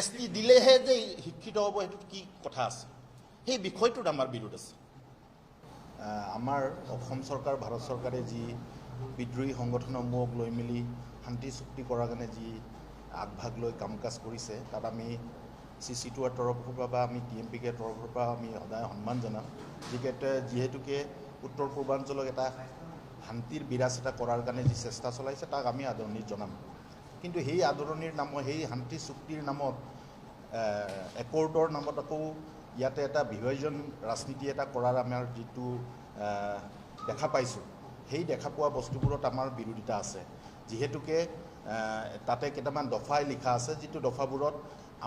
ST দিলেহে যে শিক্ষিত হ'ব সেইটো কি কথা আছে সেই বিষয়টোত আমাৰ বিৰোধ আছে আমাৰ অসম চৰকাৰ ভাৰত চৰকাৰে যি বিদ্ৰোহী সংগঠনসমূহক লৈ মেলি শান্তি চুক্তি কৰাৰ কাৰণে যি আগভাগ লৈ কাম কাজ কৰিছে তাত আমি CC2ৰ তৰফৰ পৰা বা আমি TMPKৰ তৰফৰ পৰা আমি সদায় সন্মান জনাম যিহেতুকে উত্তৰ পূৰ্বাঞ্চলক এটা শান্তিৰ বিৰাজ এটা কৰাৰ কাৰণে যি চেষ্টা চলাইছে তাক আমি আদৰণি জনাম কিন্তু সেই আদৰণিৰ নামত সেই শান্তি চুক্তিৰ নামত একৰ্ডৰ নামত আকৌ ইয়াতে এটা বিভাজন ৰাজনীতি এটা কৰাৰ আমাৰ যিটো দেখা পাইছোঁ সেই দেখা পোৱা বস্তুবোৰত আমাৰ বিৰোধিতা আছে যিহেতুকে তাতে কেইটামান দফাই লিখা আছে যিটো দফাবোৰত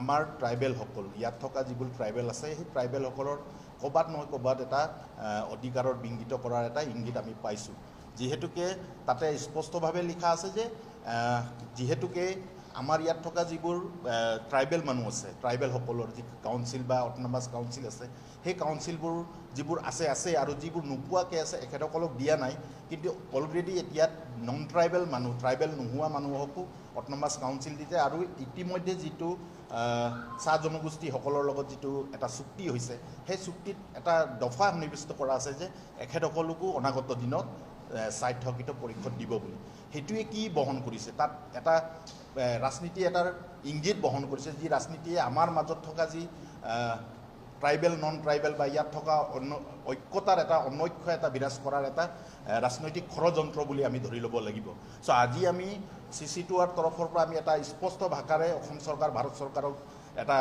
আমাৰ ট্ৰাইবেলসকল ইয়াত থকা যিবোৰ ট্ৰাইবেল আছে সেই ট্ৰাইবেলসকলৰ ক'ৰবাত নহয় ক'ৰবাত এটা অধিকাৰৰ বিংগিত কৰাৰ এটা ইংগিত আমি পাইছোঁ যিহেতুকে তাতে স্পষ্টভাৱে লিখা আছে যে যিহেতুকে আমাৰ ইয়াত থকা যিবোৰ ট্ৰাইবেল মানুহ আছে ট্ৰাইবেলসকলৰ যি কাউন্সিল বা অট'নমাছ কাউন্সিল আছে সেই কাউন্সিলবোৰ যিবোৰ আছে আৰু যিবোৰ নোপোৱাকৈ আছে এখেতসকলক দিয়া নাই কিন্তু অলৰেডি এতিয়া নন ট্ৰাইবেল মানুহ ট্ৰাইবেল নোহোৱা মানুহকো অট'নমাছ কাউন্সিল দিছে আৰু ইতিমধ্যে যিটো চাহ জনগোষ্ঠীসকলৰ লগত যিটো এটা চুক্তি হৈছে সেই চুক্তিত এটা দফা সন্নিৱিষ্ট কৰা আছে যে এখেতসকলকো অনাগত দিনত স্বায়ত্তশাসিত পৰিষদ দিব বুলি সেইটোৱে কি বহন কৰিছে তাত এটা ৰাজনীতি এটাৰ ইংগিত বহন কৰিছে যি ৰাজনীতিয়ে আমাৰ মাজত থকা যি ট্ৰাইবেল নন ট্ৰাইবেল বা ইয়াত থকা ঐক্যতাৰ এটা অনৈক্য এটা বিৰাজ কৰাৰ এটা ৰাজনৈতিক ষড়যন্ত্ৰ বুলি আমি ধৰি ল'ব লাগিব চ' আজি আমি CC2ৰ তৰফৰ পৰা আমি এটা স্পষ্ট ভাষাৰে অসম চৰকাৰ ভাৰত চৰকাৰক এটা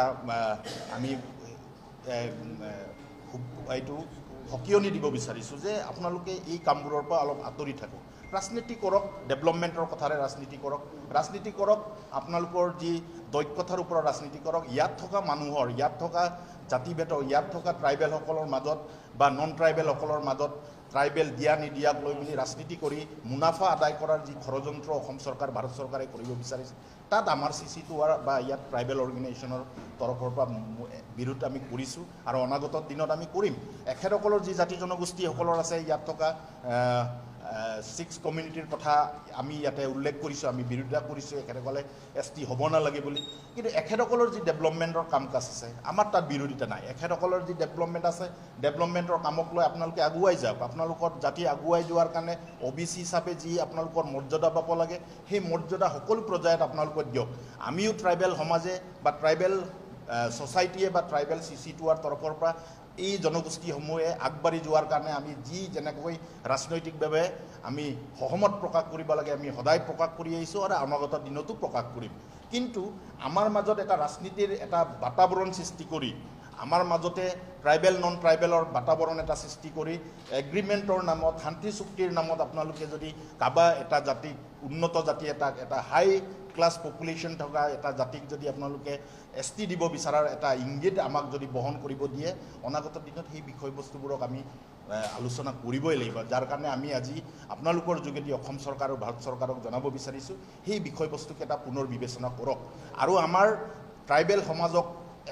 আমি এইটো সকিয়নি দিব বিচাৰিছোঁ যে আপোনালোকে এই কামবোৰৰ পৰা অলপ আঁতৰি থাকক ৰাজনীতি কৰক ডেভেলপমেণ্টৰ কথাৰে ৰাজনীতি কৰক আপোনালোকৰ যি দক্ষতাৰ ওপৰত ৰাজনীতি কৰক ইয়াত থকা মানুহৰ ইয়াত থকা জাতিভেদৰ ইয়াত থকা ট্ৰাইবেলসকলৰ মাজত বা নন ট্ৰাইবেলসকলৰ মাজত ট্ৰাইবেল দিয়া নিদিয়াক লৈ মেলি ৰাজনীতি কৰি মুনাফা আদায় কৰাৰ যি ষড়যন্ত্ৰ অসম চৰকাৰ ভাৰত চৰকাৰে কৰিব বিচাৰিছে তাত আমাৰ CC2ৰ বা ইয়াত ট্ৰাইবেল অৰ্গেনাইজেশ্যনৰ তৰফৰ পৰা বিৰোধ আমি কৰিছোঁ আৰু অনাগত দিনত আমি কৰিম এখেতসকলৰ যি জাতি জনগোষ্ঠীসকলৰ আছে ইয়াত থকা 6 কমিউনিটিৰ কথা আমি ইয়াতে উল্লেখ কৰিছোঁ আমি বিৰোধিতা কৰিছোঁ এখেতসকলে ST হ'ব নালাগে বুলি কিন্তু এখেতসকলৰ যি ডেভেলপমেণ্টৰ কাম কাজ আছে আমাৰ তাত বিৰোধিতা নাই এখেতসকলৰ যি ডেভেলপমেণ্ট আছে ডেভেলপমেণ্টৰ কামক লৈ আপোনালোকে আগুৱাই যাওক আপোনালোকৰ জাতি আগুৱাই যোৱাৰ কাৰণে OBC হিচাপে যি আপোনালোকৰ মৰ্যাদা পাব লাগে সেই মৰ্যাদা সকলো পৰ্যায়ত আপোনালোকে দিয়ক আমিও ট্ৰাইবেল সমাজে বা ট্ৰাইবেল ছ'চাইটিয়ে বা ট্ৰাইবেল CC2ৰ তৰফৰ পৰা এই জনগোষ্ঠীসমূহে আগবাঢ়ি যোৱাৰ কাৰণে আমি যি যেনেকৈ ৰাজনৈতিকভাৱে আমি সহমত প্ৰকাশ কৰিব লাগে আমি সদায় প্ৰকাশ কৰি আহিছোঁ আৰু অনাগত দিনতো প্ৰকাশ কৰিম কিন্তু আমাৰ মাজত এটা ৰাজনীতিৰ এটা বাতাবৰণ সৃষ্টি কৰি আমাৰ মাজতে ট্ৰাইবেল নন ট্ৰাইবেলৰ বাতাবৰণ এটা সৃষ্টি কৰি এগ্ৰিমেণ্টৰ নামত শান্তি চুক্তিৰ নামত আপোনালোকে যদি কাবা এটা জাতিক উন্নত জাতি এটা হাই ক্লাছ পপুলেশ্যন থকা এটা জাতিক যদি আপোনালোকে ST দিব বিচাৰাৰ এটা ইংগিত আমাক যদি বহন কৰিব দিয়ে অনাগত দিনত সেই বিষয়বস্তুবোৰক আমি আলোচনা কৰিবই লাগিব যাৰ কাৰণে আমি আজি আপোনালোকৰ যোগেদি অসম চৰকাৰ আৰু ভাৰত চৰকাৰক জনাব বিচাৰিছোঁ সেই বিষয়বস্তুকেইটা পুনৰ বিবেচনা কৰক আৰু আমাৰ ট্ৰাইবেল সমাজক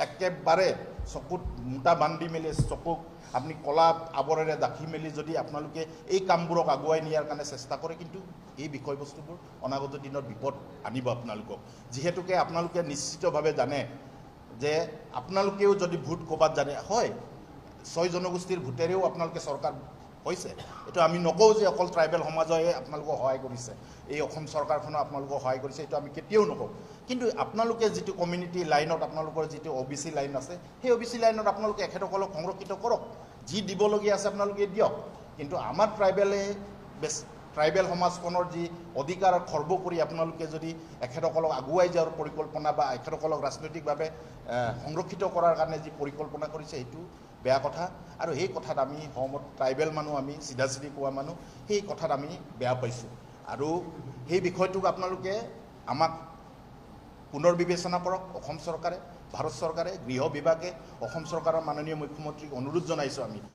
একেবাৰে চকুত মোটা বান্ধি মেলি চকুক আপুনি কলা আৱৰেৰে ডাকি মেলি যদি আপোনালোকে এই কামবোৰক আগুৱাই নিয়াৰ কাৰণে চেষ্টা কৰে কিন্তু এই বিষয়বস্তুবোৰ অনাগত দিনত বিপদ আনিব আপোনালোকক যিহেতুকে আপোনালোকে নিশ্চিতভাৱে জানে যে আপোনালোকেও যদি ভোট ক'ৰবাত জানে হয় 6 জনগোষ্ঠীৰ ভোটেৰেও আপোনালোকে চৰকাৰ হৈছে এইটো আমি নকওঁ যে অকল ট্ৰাইবেল সমাজে আপোনালোকক সহায় কৰিছে এই অসম চৰকাৰখনে আপোনালোকক সহায় কৰিছে এইটো আমি কেতিয়াও নকওঁ কিন্তু আপোনালোকে যিটো কমিউনিটি লাইনত আপোনালোকৰ যিটো OBC লাইন আছে সেই OBC লাইনত আপোনালোকে এখেতসকলক সংৰক্ষিত কৰক যি দিবলগীয়া আছে আপোনালোকে দিয়ক কিন্তু আমাৰ ট্ৰাইবেল সমাজখনৰ যি অধিকাৰ খৰ্ব কৰি আপোনালোকে যদি এখেতসকলক আগুৱাই যোৱাৰ পৰিকল্পনা বা এখেতসকলক ৰাজনৈতিকভাৱে সংৰক্ষিত কৰাৰ কাৰণে যি পৰিকল্পনা কৰিছে সেইটো বেয়া কথা আৰু সেই কথাত আমি সহমত ট্ৰাইবেল মানুহ আমি চিধা কোৱা মানুহ সেই কথাত আমি বেয়া পাইছোঁ আৰু সেই বিষয়টোক আপোনালোকে আমাক পুনৰ বিবেচনা কৰক অসম চৰকাৰে ভাৰত চৰকাৰে গৃহ বিভাগে অসম চৰকাৰৰ মাননীয় মুখ্যমন্ত্ৰীক অনুৰোধ জনাইছোঁ আমি